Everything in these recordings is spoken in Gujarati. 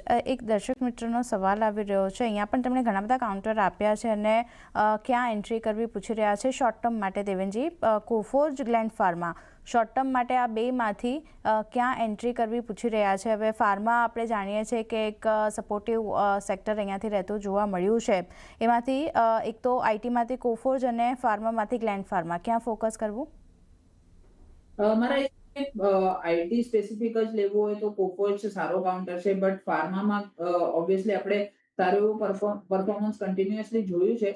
એક દર્શક મિત્રનો સવાલ આવી રહ્યો છે। અહીંયા પણ તેમણે ઘણા બધા કાઉન્ટર આપ્યા છે અને ક્યાં એન્ટ્રી કરવી પૂછી રહ્યા છે શોર્ટ ટર્મ માટે। દેવેનજી, કોફોર્જ, ગ્લેન્ડ ફાર્મા શોર્ટ ટર્મ માટે આ બેમાંથી ક્યાં એન્ટ્રી કરવી પૂછી રહ્યા છે। હવે ફાર્મા આપણે જાણીએ છીએ કે એક સપોર્ટિવ સેક્ટર અહીંયાથી રહેતું જોવા મળ્યું છે। એમાંથી એક તો આઈટીમાંથી કોફોર્જ અને ફાર્મામાંથી ગ્લેન્ડ ફાર્મા, ક્યાં ફોકસ કરવું? મારા આઈટી સ્પેસિફિક જ લેવું હોય તો કોફોર્જ સારો કાઉન્ટર છે, બટ ફાર્મામાં ઓબ્વિયસલી આપણે સારું એવું પરફોર્મન્સ કન્ટિન્યુઅસલી જોયું છે।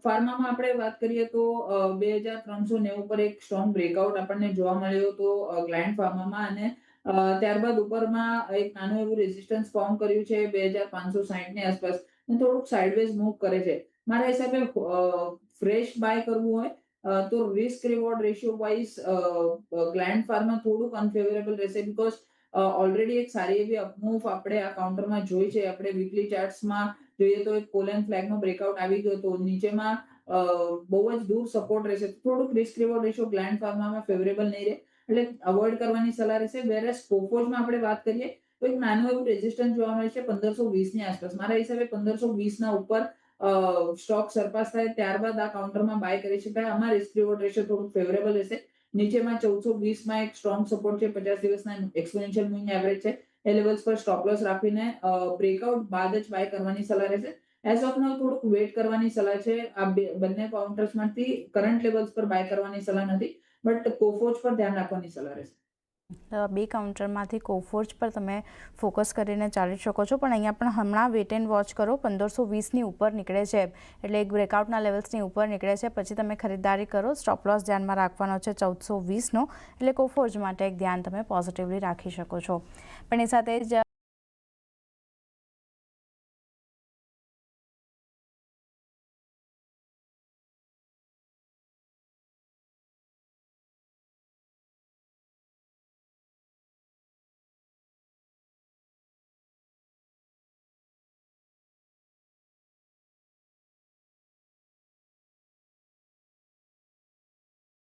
ફાર્મામાં આપણે વાત કરીએ તો 2390 પર એક સ્ટ્રોંગ બ્રેકઆઉટ આપણને જોવા મળ્યો હતો ગ્લેન્ડ ફાર્મામાં, અને ત્યારબાદ ઉપરમાં એક નાનું એવું રેઝિસ્ટન્સ ફોર્મ કર્યું છે 2560 ની આસપાસ, અને થોડુંક સાઇડવેઝ મૂવ કરે છે। મારા હિસાબે ફ્રેશ બાય કરવું હોય તો risk reward ratio wise gland pharma થોડુંક અનફેવરેબલ રહેશે, બીકોઝ ઓલરેડી એક સારી એવી અપમૂવ આપણે આ કાઉન્ટરમાં જોઈ છે। આપણે વીકલી ચાર્ટ્સમાં જોઈએ તો એક પોલેન ફ્લેગનો બ્રેકઆઉટ આવી ગયો તો નીચેમાં બહુ જ દૂર સપોર્ટ રહેશે, થોડુંક રિસ્ક રિવોર્ડ રેશિયો ગ્લેન્ડ ફાર્મામાં ફેવરેબલ નહીં રહે, એટલે અવોઇડ કરવાની સલાહ રહેશે। વેરેસ કોફોર્જમાં આપણે વાત કરીએ તો એક નાનું એવું રેઝિસ્ટન્સ જોવા મળે છે 1520 ની આસપાસ। મારા હિસાબે 1520 ના ઉપર સ્ટોક સરપાસ થાય ત્યારબાદ આ કાઉન્ટરમાં બાય કરી શકાય। આમાં રિસ્ક રિવોર્ડ રેશિયો થોડું ફેવરેબલ રહેશે। નીચેમાં 1420 માં એક સ્ટ્રોંગ સપોર્ટ છે, 50 દિવસના એક્સપોનેન્શિયલ મૂવિંગ એવરેજ છે, એ લેવલ્સ પર સ્ટોપ લોસ રાખીને બ્રેકઆઉટ બાદ જ બાય કરવાની સલાહ રહેશે। એઝ ઓફ નાઉ થોડુંક વેટ કરવાની સલાહ છે। આ બંને કાઉન્ટર્સમાંથી કરંટ લેવલ્સ પર બાય કરવાની સલાહ નથી, બટ કોફોર્જ પર ધ્યાન રાખવાની સલાહ રહેશે। બે કાઉન્ટરમાંથી કોફોર્જ પર તમે ફોકસ કરીને ચાલી શકો છો, પણ અહીંયા પણ હમણાં વેટ એન્ડ વોચ કરો। 1520ની ઉપર નીકળે છે એટલે એક બ્રેકઆઉટના લેવલ્સની ઉપર નીકળે છે પછી તમે ખરીદારી કરો। સ્ટોપ લોસ ધ્યાનમાં રાખવાનો છે 1420નો, એટલે કોફોર્જ માટે એક ધ્યાન તમે પોઝિટિવલી રાખી શકો છો। પણ એ સાથે જ